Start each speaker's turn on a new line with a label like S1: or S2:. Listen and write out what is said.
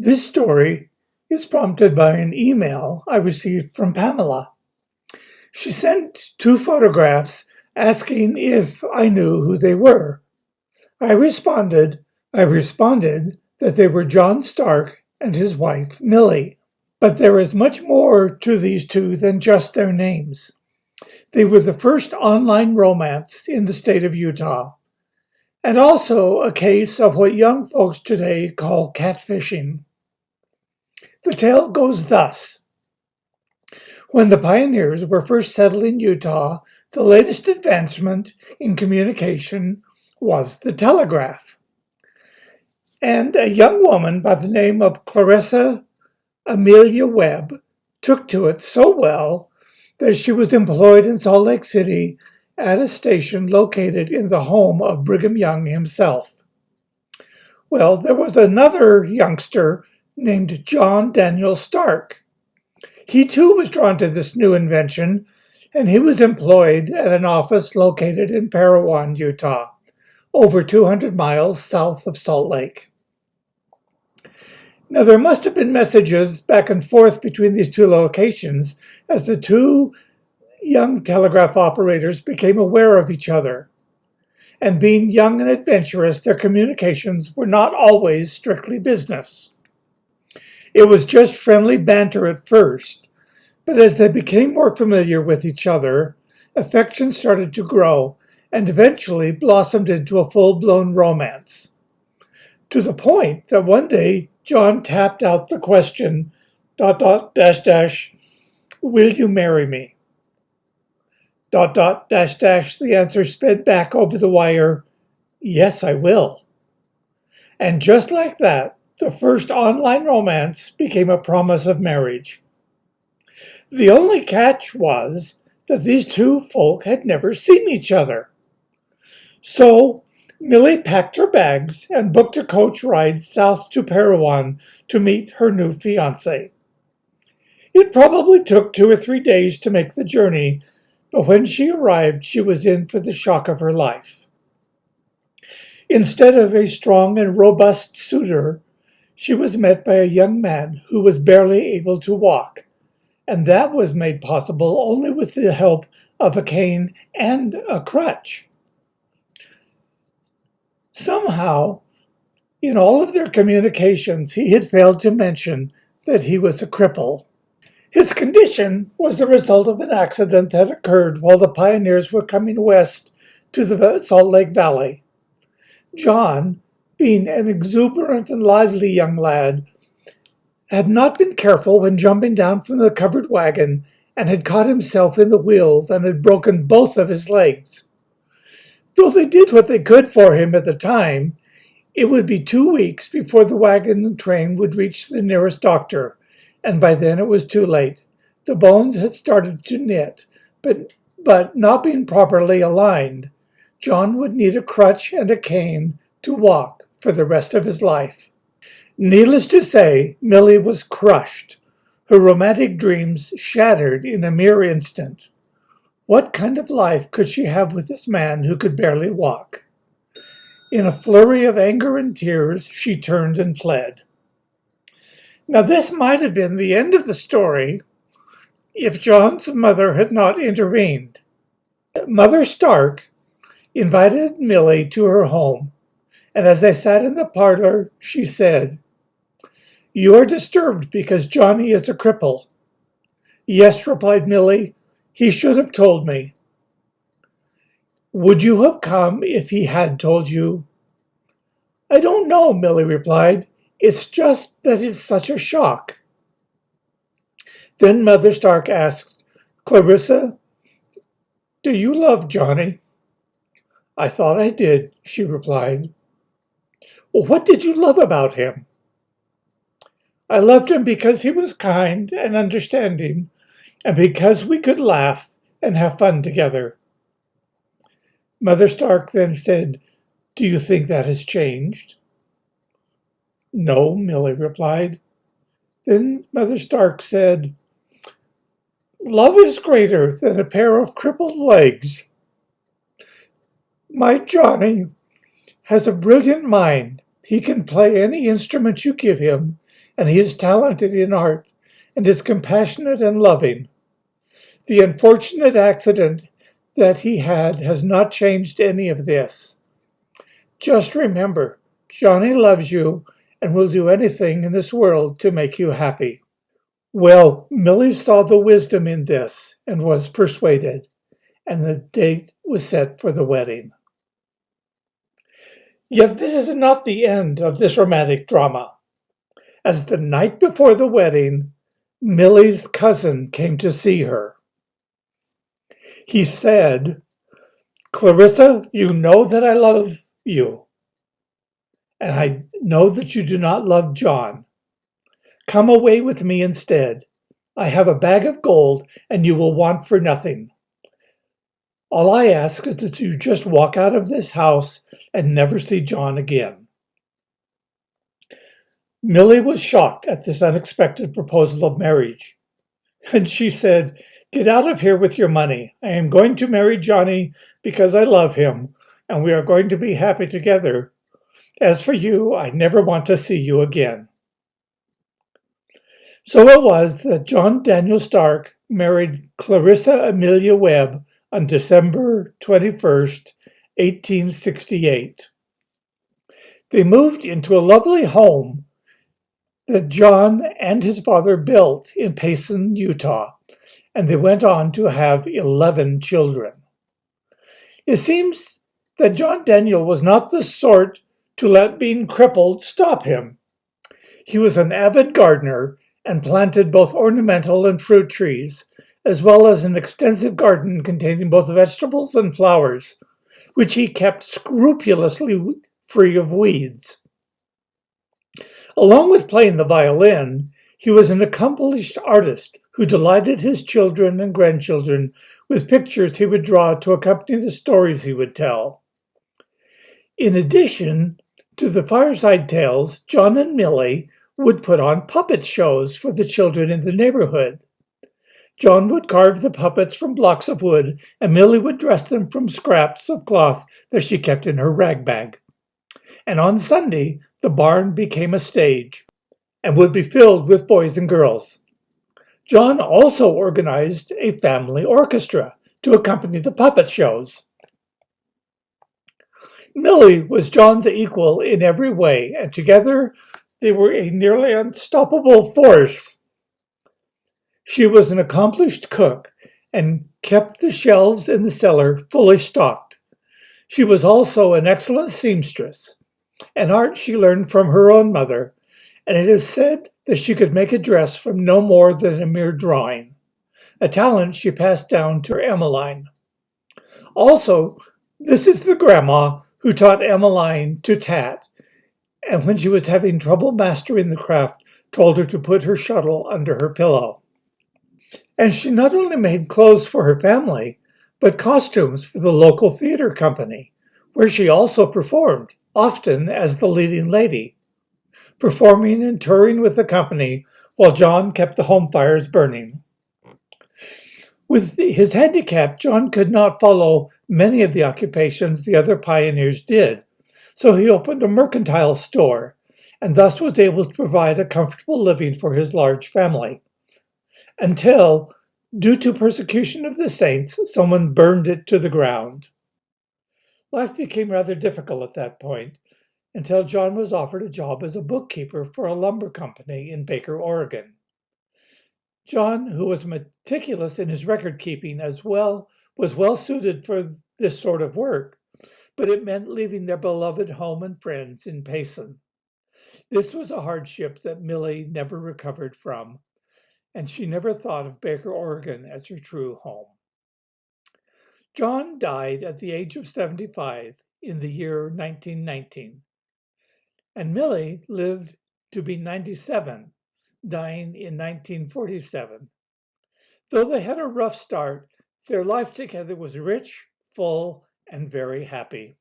S1: This story is prompted by an email I received from Pamela. She sent two photographs asking if I knew who they were. I responded that they were John Stark and his wife, Millie. But there is much more to these two than just their names. They were the first online romance in the state of Utah, and also a case of what young folks today call catfishing. The tale goes thus. When the pioneers were first settled in Utah, the latest advancement in communication was the telegraph. And a young woman by the name of Clarissa Amelia Webb took to it so well that she was employed in Salt Lake City at a station located in the home of Brigham Young himself. Well, there was another youngster named John Daniel Stark. He too was drawn to this new invention, and he was employed at an office located in Parowan, Utah, over 200 miles south of Salt Lake. Now, there must have been messages back and forth between these two locations as the two young telegraph operators became aware of each other. And being young and adventurous, their communications were not always strictly business. It was just friendly banter at first, but as they became more familiar with each other, affection started to grow and eventually blossomed into a full-blown romance. To the point that one day, John tapped out the question, ... will you marry me? ... The answer sped back over the wire, yes, I will. And just like that, the first online romance became a promise of marriage. The only catch was that these two folk had never seen each other. So Millie packed her bags and booked a coach ride south to Parowan to meet her new fiancé. It probably took 2 or 3 days to make the journey, but when she arrived, she was in for the shock of her life. Instead of a strong and robust suitor, she was met by a young man who was barely able to walk, and that was made possible only with the help of a cane and a crutch. Somehow, in all of their communications, he had failed to mention that he was a cripple. His condition was the result of an accident that occurred while the pioneers were coming west to the Salt Lake Valley. John, being an exuberant and lively young lad, had not been careful when jumping down from the covered wagon and had caught himself in the wheels and had broken both of his legs. Though they did what they could for him at the time, it would be 2 weeks before the wagon and train would reach the nearest doctor, and by then it was too late. The bones had started to knit, but not being properly aligned, John would need a crutch and a cane to walk for the rest of his life. Needless to say, Millie was crushed, her romantic dreams shattered in a mere instant. What kind of life could she have with this man who could barely walk? In a flurry of anger and tears, she turned and fled. Now, this might have been the end of the story if John's mother had not intervened. Mother Stark invited Millie to her home, and as they sat in the parlor, she said, "You are disturbed because Johnny is a cripple." "Yes," replied Millie, "he should have told me." "Would you have come if he had told you?" "I don't know," Millie replied. "It's just that it's such a shock." Then Mother Stark asked, "Clarissa, do you love Johnny?" "I thought I did," she replied. "Well, what did you love about him?" "I loved him because he was kind and understanding, and because we could laugh and have fun together." Mother Stark then said, "Do you think that has changed?" "No," Millie replied. Then Mother Stark said, "Love is greater than a pair of crippled legs. My Johnny has a brilliant mind. He can play any instrument you give him, and he is talented in art and is compassionate and loving. The unfortunate accident that he had has not changed any of this. Just remember, Johnny loves you and will do anything in this world to make you happy." Well, Millie saw the wisdom in this and was persuaded, and the date was set for the wedding. Yet this is not the end of this romantic drama. As the night before the wedding, Millie's cousin came to see her. He said, "Clarissa, you know that I love you, and I know that you do not love John. Come away with me instead. I have a bag of gold, and you will want for nothing. All I ask is that you just walk out of this house and never see John again." Millie was shocked at this unexpected proposal of marriage, and she said, "Get out of here with your money. I am going to marry Johnny because I love him, and we are going to be happy together. As for you, I never want to see you again." So it was that John Daniel Stark married Clarissa Amelia Webb on December 21st, 1868. They moved into a lovely home that John and his father built in Payson, Utah, and they went on to have 11 children. It seems that John Daniel was not the sort to let being crippled stop him. He was an avid gardener and planted both ornamental and fruit trees, as well as an extensive garden containing both vegetables and flowers, which he kept scrupulously free of weeds. Along with playing the violin, he was an accomplished artist who delighted his children and grandchildren with pictures he would draw to accompany the stories he would tell. In addition to the fireside tales, John and Millie would put on puppet shows for the children in the neighborhood. John would carve the puppets from blocks of wood, and Millie would dress them from scraps of cloth that she kept in her rag bag. And on Sunday, the barn became a stage and would be filled with boys and girls. John also organized a family orchestra to accompany the puppet shows. Millie was John's equal in every way, and together they were a nearly unstoppable force. She was an accomplished cook and kept the shelves in the cellar fully stocked. She was also an excellent seamstress, an art she learned from her own mother, and it is said that she could make a dress from no more than a mere drawing, a talent she passed down to Emmeline. Also, this is the grandma who taught Emmeline to tat, and when she was having trouble mastering the craft, told her to put her shuttle under her pillow. And she not only made clothes for her family, but costumes for the local theater company, where she also performed, often as the leading lady, performing and touring with the company while John kept the home fires burning. With his handicap, John could not follow many of the occupations the other pioneers did, so he opened a mercantile store and thus was able to provide a comfortable living for his large family. Until, due to persecution of the saints, someone burned it to the ground. Life became rather difficult at that point, until John was offered a job as a bookkeeper for a lumber company in Baker, Oregon. John, who was meticulous in his record keeping as well, was well suited for this sort of work, but it meant leaving their beloved home and friends in Payson. This was a hardship that Millie never recovered from, and she never thought of Baker, Oregon as her true home. John died at the age of 75 in the year 1919, and Millie lived to be 97, dying in 1947. Though they had a rough start, their life together was rich, full, and very happy.